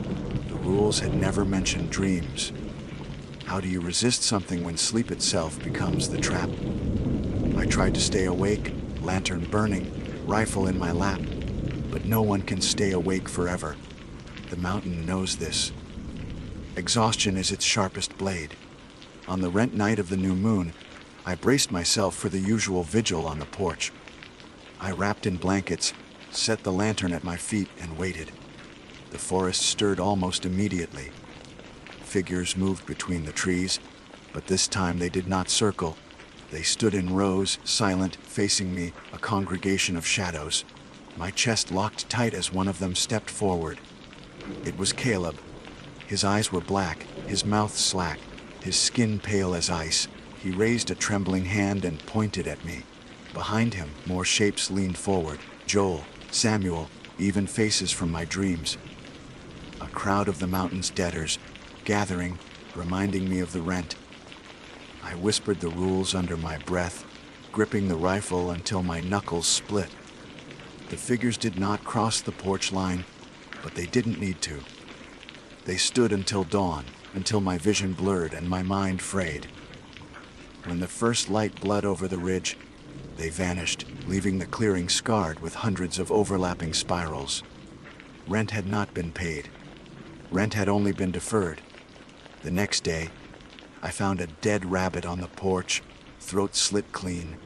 The rules had never mentioned dreams. How do you resist something when sleep itself becomes the trap? I tried to stay awake, lantern burning, rifle in my lap, but no one can stay awake forever. The mountain knows this. Exhaustion is its sharpest blade. On the rent night of the new moon, I braced myself for the usual vigil on the porch. I wrapped in blankets, set the lantern at my feet, and waited. The forest stirred almost immediately. Figures moved between the trees, but this time they did not circle. They stood in rows, silent, facing me, a congregation of shadows. My chest locked tight as one of them stepped forward. It was Caleb. His eyes were black, his mouth slack, his skin pale as ice. He raised a trembling hand and pointed at me. Behind him, more shapes leaned forward. Joel, Samuel, even faces from my dreams. A crowd of the mountain's debtors, gathering, reminding me of the rent. I whispered the rules under my breath, gripping the rifle until my knuckles split. The figures did not cross the porch line, but they didn't need to. They stood until dawn, until my vision blurred and my mind frayed. When the first light bled over the ridge, they vanished, leaving the clearing scarred with hundreds of overlapping spirals. Rent had not been paid. Rent had only been deferred. The next day, I found a dead rabbit on the porch, throat slit clean.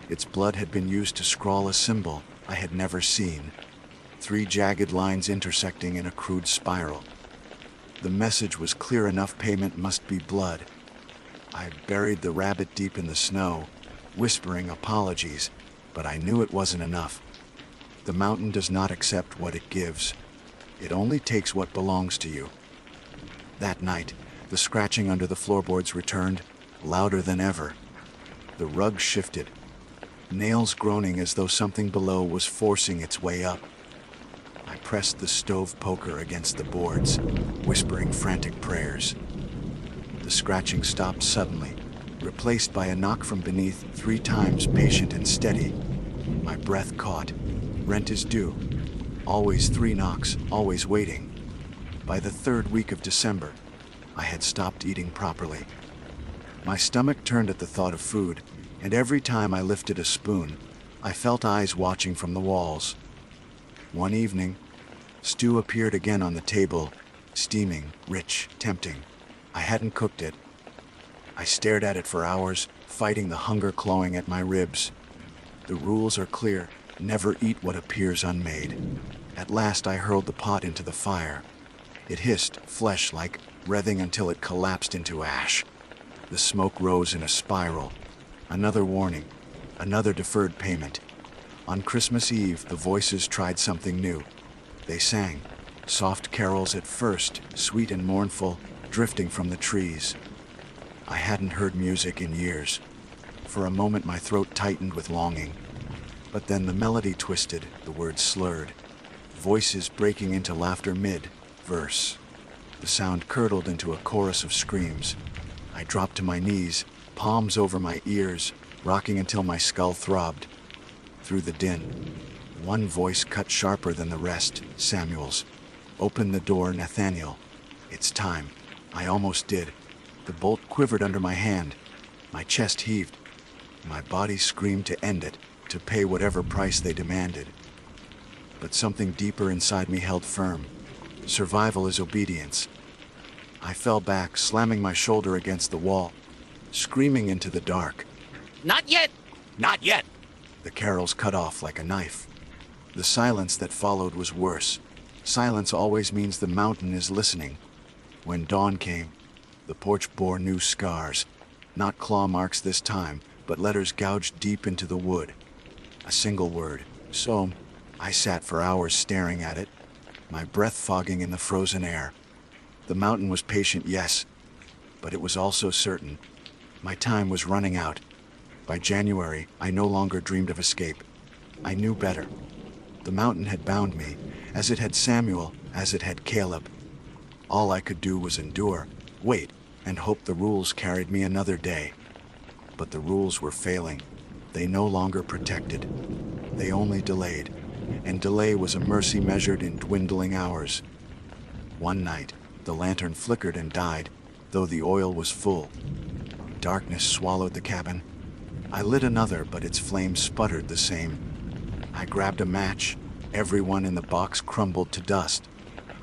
Its blood had been used to scrawl a symbol I had never seen, 3 jagged lines intersecting in a crude spiral. The message was clear enough: payment must be blood. I buried the rabbit deep in the snow, whispering apologies, but I knew it wasn't enough. The mountain does not accept what it gives. It only takes what belongs to you. That night, the scratching under the floorboards returned, louder than ever. The rug shifted, nails groaning as though something below was forcing its way up. I pressed the stove poker against the boards, whispering frantic prayers. The scratching stopped suddenly, replaced by a knock from beneath, 3 times patient and steady. My breath caught. Rent is due. Always 3 knocks, always waiting. By the 3rd week of December, I had stopped eating properly. My stomach turned at the thought of food, and every time I lifted a spoon, I felt eyes watching from the walls. One evening, stew appeared again on the table, steaming, rich, tempting. I hadn't cooked it. I stared at it for hours, fighting the hunger clawing at my ribs. The rules are clear: never eat what appears unmade. At last I hurled the pot into the fire. It hissed, flesh-like, writhing until it collapsed into ash. The smoke rose in a spiral. Another warning, another deferred payment. On Christmas Eve, the voices tried something new. They sang, soft carols at first, sweet and mournful, drifting from the trees. I hadn't heard music in years. For a moment my throat tightened with longing. But then the melody twisted, the words slurred. Voices breaking into laughter mid-verse. The sound curdled into a chorus of screams. I dropped to my knees, palms over my ears, rocking until my skull throbbed. Through the din, one voice cut sharper than the rest, Samuel's. "Open the door, Nathaniel. It's time." I almost did. The bolt quivered under my hand. My chest heaved. My body screamed to end it, to pay whatever price they demanded. But something deeper inside me held firm. Survival is obedience. I fell back, slamming my shoulder against the wall, screaming into the dark. Not yet! Not yet! The carols cut off like a knife. The silence that followed was worse. Silence always means the mountain is listening. When dawn came, the porch bore new scars. Not claw marks this time, but letters gouged deep into the wood. A single word, "Som." I sat for hours staring at it, my breath fogging in the frozen air. The mountain was patient, yes, but it was also certain. My time was running out. By January, I no longer dreamed of escape. I knew better. The mountain had bound me, as it had Samuel, as it had Caleb. All I could do was endure, wait, and hope the rules carried me another day. But the rules were failing. They no longer protected. They only delayed, and delay was a mercy measured in dwindling hours. One night, the lantern flickered and died, though the oil was full. Darkness swallowed the cabin. I lit another, but its flame sputtered the same. I grabbed a match. Everyone in the box crumbled to dust.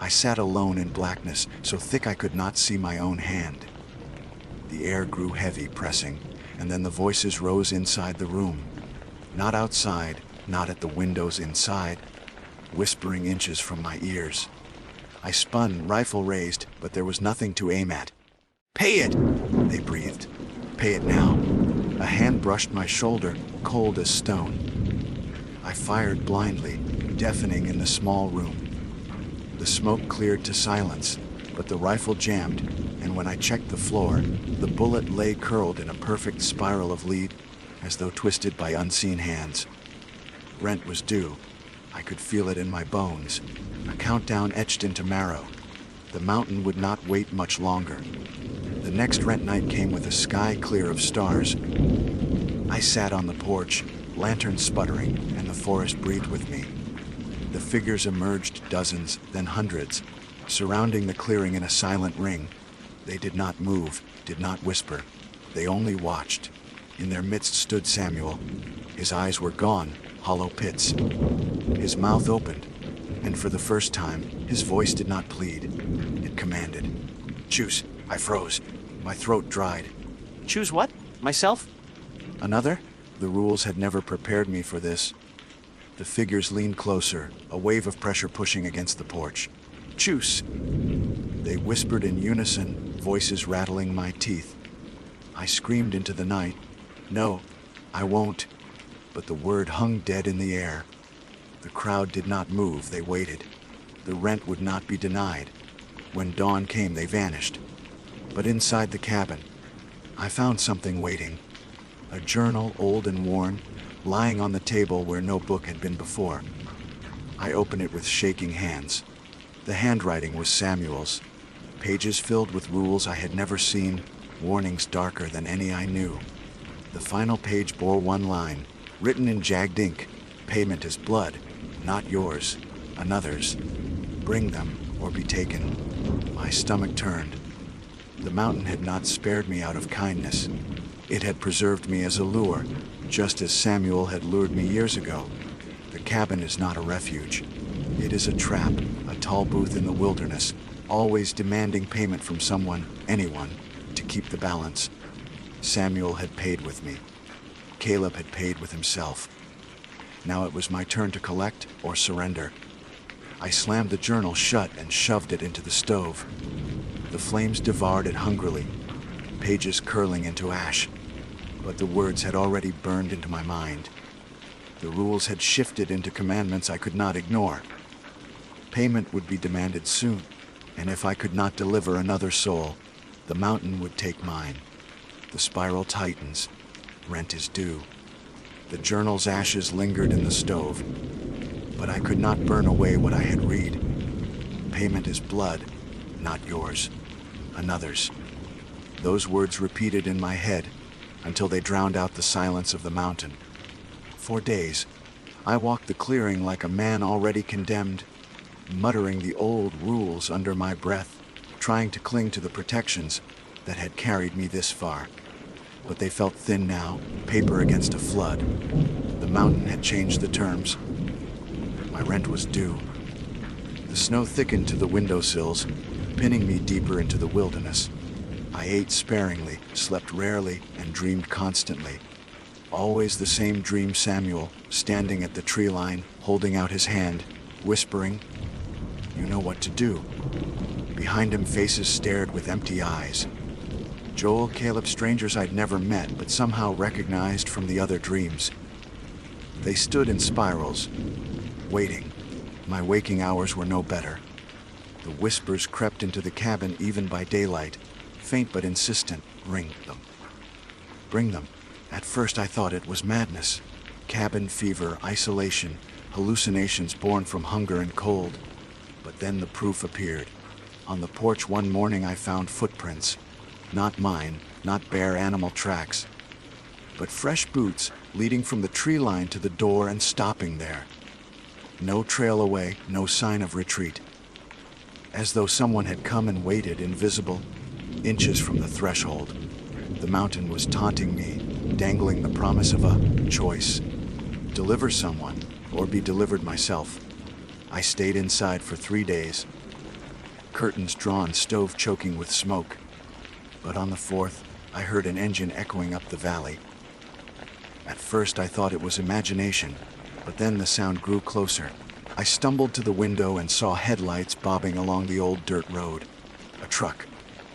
I sat alone in blackness, so thick I could not see my own hand. The air grew heavy, pressing, and then the voices rose inside the room. Not outside, not at the windows inside, whispering inches from my ears. I spun, rifle raised, but there was nothing to aim at. "Pay it!" they breathed. "Pay it now." A hand brushed my shoulder, cold as stone. I fired blindly, deafening in the small room. The smoke cleared to silence, but the rifle jammed, and when I checked the floor, the bullet lay curled in a perfect spiral of lead, as though twisted by unseen hands. Rent was due. I could feel it in my bones, a countdown etched into marrow. The mountain would not wait much longer. The next rent night came with a sky clear of stars. I sat on the porch, lantern sputtering, and the forest breathed with me. The figures emerged, dozens, then hundreds, surrounding the clearing in a silent ring. They did not move, did not whisper. They only watched. In their midst stood Samuel. His eyes were gone, hollow pits. His mouth opened, and for the first time, his voice did not plead. It commanded. "Choose." I froze. My throat dried. Choose what? Myself? Another? The rules had never prepared me for this. The figures leaned closer, a wave of pressure pushing against the porch. "Choose." They whispered in unison, voices rattling my teeth. I screamed into the night. "No, I won't." But the word hung dead in the air. The crowd did not move, they waited. The rent would not be denied. When dawn came, they vanished. But inside the cabin, I found something waiting. A journal, old and worn, lying on the table where no book had been before. I opened it with shaking hands. The handwriting was Samuel's. Pages filled with rules I had never seen, warnings darker than any I knew. The final page bore one line, written in jagged ink: "Payment is blood, not yours, another's. Bring them or be taken." My stomach turned. The mountain had not spared me out of kindness. It had preserved me as a lure, just as Samuel had lured me years ago. The cabin is not a refuge. It is a trap, a tall booth in the wilderness, always demanding payment from someone, anyone, to keep the balance. Samuel had paid with me. Caleb had paid with himself. Now it was my turn to collect or surrender. I slammed the journal shut and shoved it into the stove. The flames devoured it hungrily, pages curling into ash. But the words had already burned into my mind. The rules had shifted into commandments I could not ignore. Payment would be demanded soon, and if I could not deliver another soul, the mountain would take mine. The spiral tightens. Rent is due. The journal's ashes lingered in the stove, but I could not burn away what I had read. Payment is blood, not yours, another's. Those words repeated in my head until they drowned out the silence of the mountain. For days, I walked the clearing like a man already condemned, muttering the old rules under my breath, trying to cling to the protections that had carried me this far. But they felt thin now, paper against a flood. The mountain had changed the terms. My rent was due. The snow thickened to the windowsills, pinning me deeper into the wilderness. I ate sparingly, slept rarely, and dreamed constantly. Always the same dream: Samuel, standing at the tree line, holding out his hand, whispering, "You know what to do." Behind him, faces stared with empty eyes. Joel, Caleb, strangers I'd never met, but somehow recognized from the other dreams. They stood in spirals, waiting. My waking hours were no better. The whispers crept into the cabin even by daylight, faint but insistent. Bring them. Bring them. At first I thought it was madness. Cabin fever, isolation, hallucinations born from hunger and cold. But then the proof appeared. On the porch one morning I found footprints. Not mine, not bare animal tracks, but fresh boots leading from the tree line to the door and stopping there. No trail away, no sign of retreat. As though someone had come and waited, invisible, inches from the threshold. The mountain was taunting me, dangling the promise of a choice. Deliver someone, or be delivered myself. I stayed inside for 3 days. Curtains drawn, stove choking with smoke. But on the 4th, I heard an engine echoing up the valley. At first I thought it was imagination, but then the sound grew closer. I stumbled to the window and saw headlights bobbing along the old dirt road. A truck.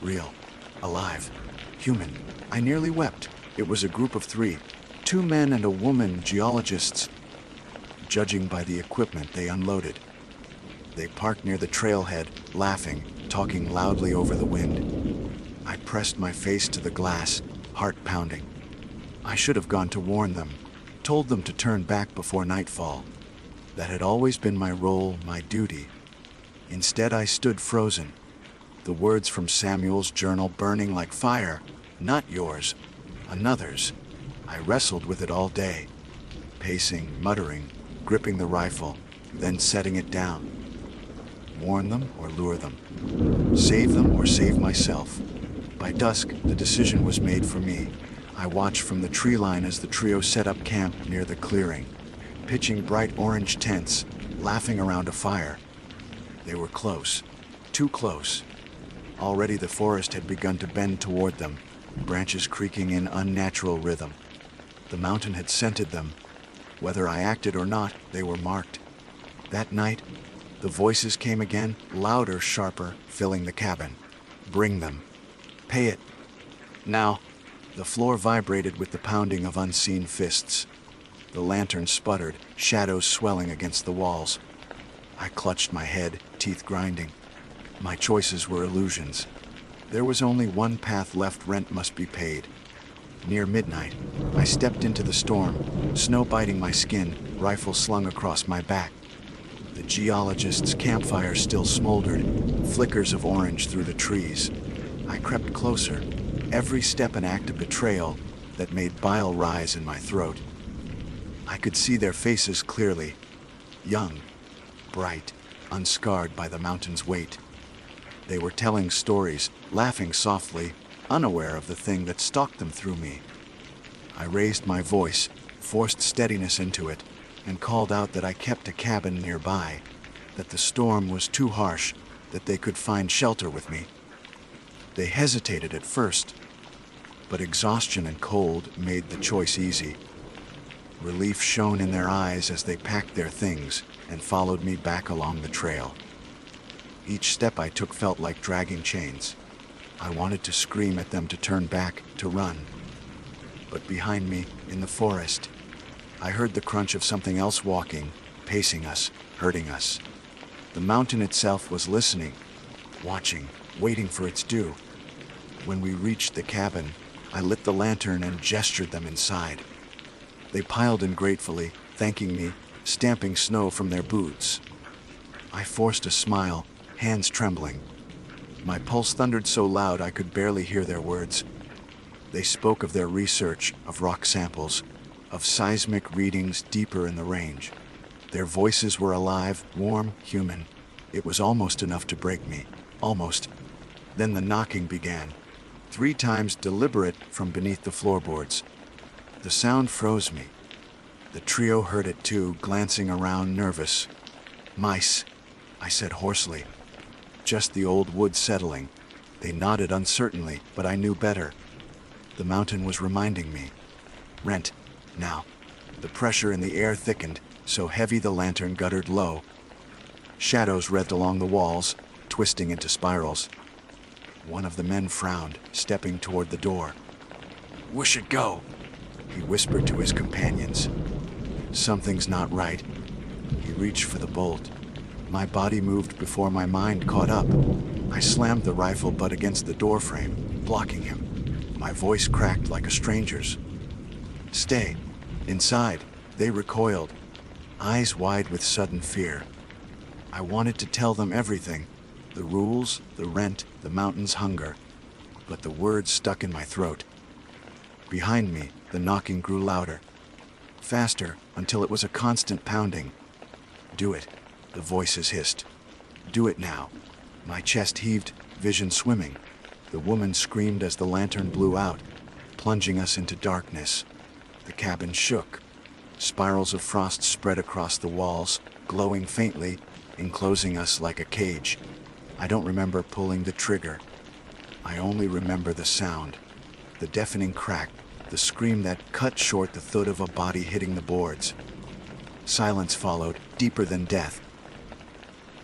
Real. Alive. Human. I nearly wept. It was a group of 3. 2 men and a woman, geologists. Judging by the equipment they unloaded. They parked near the trailhead, laughing, talking loudly over the wind. I pressed my face to the glass, heart pounding. I should have gone to warn them, told them to turn back before nightfall. That had always been my role, my duty. Instead, I stood frozen, the words from Samuel's journal burning like fire. Not yours, another's. I wrestled with it all day, pacing, muttering, gripping the rifle, then setting it down. Warn them or lure them? Save them or save myself? By dusk, the decision was made for me. I watched from the tree line as the trio set up camp near the clearing, pitching bright orange tents, laughing around a fire. They were close, too close. Already the forest had begun to bend toward them, branches creaking in unnatural rhythm. The mountain had scented them. Whether I acted or not, they were marked. That night, the voices came again, louder, sharper, filling the cabin. Bring them. Pay it. Now. The floor vibrated with the pounding of unseen fists. The lantern sputtered, shadows swelling against the walls. I clutched my head, teeth grinding. My choices were illusions. There was only one path left. Rent must be paid. Near midnight, I stepped into the storm, snow biting my skin, rifle slung across my back. The geologist's campfire still smoldered, flickers of orange through the trees. I crept closer, every step an act of betrayal that made bile rise in my throat. I could see their faces clearly, young, bright, unscarred by the mountain's weight. They were telling stories, laughing softly, unaware of the thing that stalked them through me. I raised my voice, forced steadiness into it, and called out that I kept a cabin nearby, that the storm was too harsh, that they could find shelter with me. They hesitated at first, but exhaustion and cold made the choice easy. Relief shone in their eyes as they packed their things and followed me back along the trail. Each step I took felt like dragging chains. I wanted to scream at them to turn back, to run. But behind me, in the forest, I heard the crunch of something else walking, pacing us, hurting us. The mountain itself was listening, watching, waiting for its due. When we reached the cabin, I lit the lantern and gestured them inside. They piled in gratefully, thanking me, stamping snow from their boots. I forced a smile, hands trembling. My pulse thundered so loud I could barely hear their words. They spoke of their research, of rock samples, of seismic readings deeper in the range. Their voices were alive, warm, human. It was almost enough to break me. Almost. Then the knocking began. 3 times deliberate from beneath the floorboards. The sound froze me. The trio heard it too, glancing around, nervous. "Mice," I said hoarsely. Just the old wood settling. They nodded uncertainly, but I knew better. The mountain was reminding me. Rent, now. The pressure in the air thickened, so heavy the lantern guttered low. Shadows wreathed along the walls, twisting into spirals. One of the men frowned, stepping toward the door. "We should go," he whispered to his companions. "Something's not right." He reached for the bolt. My body moved before my mind caught up. I slammed the rifle butt against the doorframe, blocking him. My voice cracked like a stranger's. "Stay. Inside." They recoiled, eyes wide with sudden fear. I wanted to tell them everything. The rules, the rent, the mountain's hunger. But the words stuck in my throat. Behind me, the knocking grew louder. Faster, until it was a constant pounding. "Do it," the voices hissed. "Do it now." My chest heaved, vision swimming. The woman screamed as the lantern blew out, plunging us into darkness. The cabin shook. Spirals of frost spread across the walls, glowing faintly, enclosing us like a cage. I don't remember pulling the trigger. I only remember the sound. The deafening crack, the scream that cut short the thud of a body hitting the boards. Silence followed, deeper than death.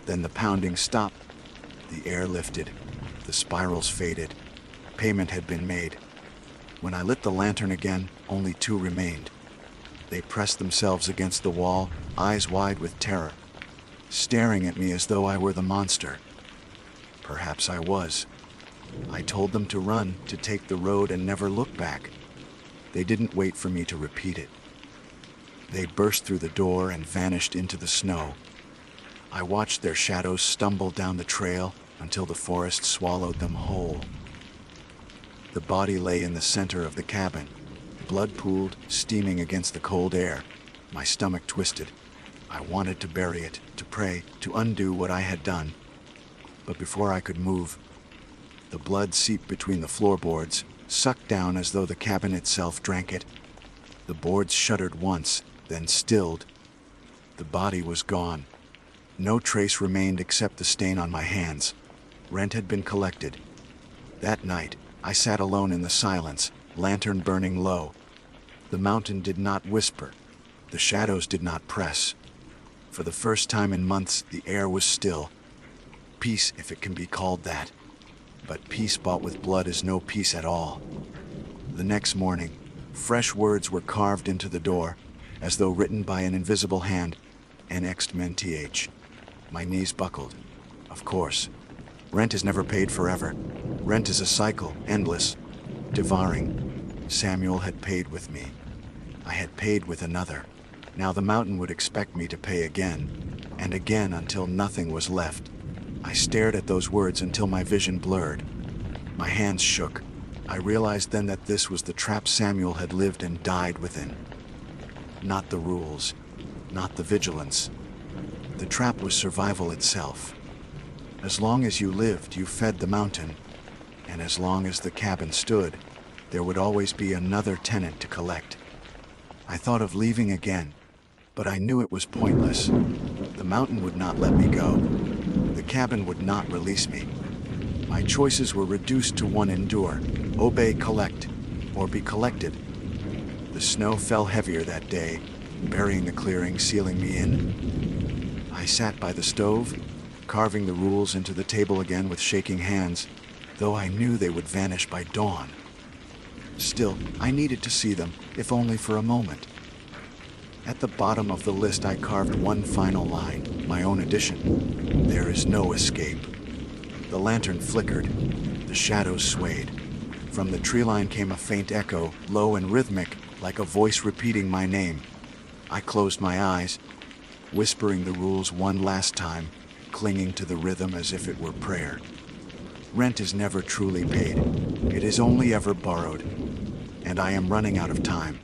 Then the pounding stopped. The air lifted. The spirals faded. Payment had been made. When I lit the lantern again, only 2 remained. They pressed themselves against the wall, eyes wide with terror, staring at me as though I were the monster. Perhaps I was. I told them to run, to take the road and never look back. They didn't wait for me to repeat it. They burst through the door and vanished into the snow. I watched their shadows stumble down the trail until the forest swallowed them whole. The body lay in the center of the cabin, blood pooled, steaming against the cold air. My stomach twisted. I wanted to bury it, to pray, to undo what I had done. But before I could move, the blood seeped between the floorboards, sucked down as though the cabin itself drank it. The boards shuddered once, then stilled. The body was gone. No trace remained except the stain on my hands. Rent had been collected. That night, I sat alone in the silence, lantern burning low. The mountain did not whisper. The shadows did not press. For the first time in months, the air was still. Peace, if it can be called that. But peace bought with blood is no peace at all. The next morning, fresh words were carved into the door, as though written by an invisible hand, annexed men th. My knees buckled. Of course. Rent is never paid forever. Rent is a cycle, endless, devouring. Samuel had paid with me. I had paid with another. Now the mountain would expect me to pay again, and again until nothing was left. I stared at those words until my vision blurred. My hands shook. I realized then that this was the trap Samuel had lived and died within. Not the rules, not the vigilance. The trap was survival itself. As long as you lived, you fed the mountain, and as long as the cabin stood, there would always be another tenant to collect. I thought of leaving again, but I knew it was pointless. The mountain would not let me go. The cabin would not release me. My choices were reduced to one: endure, obey, collect, or be collected. The snow fell heavier that day, burying the clearing, sealing me in. I sat by the stove, carving the rules into the table again with shaking hands, though I knew they would vanish by dawn. Still, I needed to see them, if only for a moment. At the bottom of the list I carved one final line, my own addition. There is no escape. The lantern flickered. The shadows swayed. From the tree line came a faint echo, low and rhythmic, like a voice repeating my name. I closed my eyes, whispering the rules one last time, clinging to the rhythm as if it were prayer. Rent is never truly paid. It is only ever borrowed. And I am running out of time.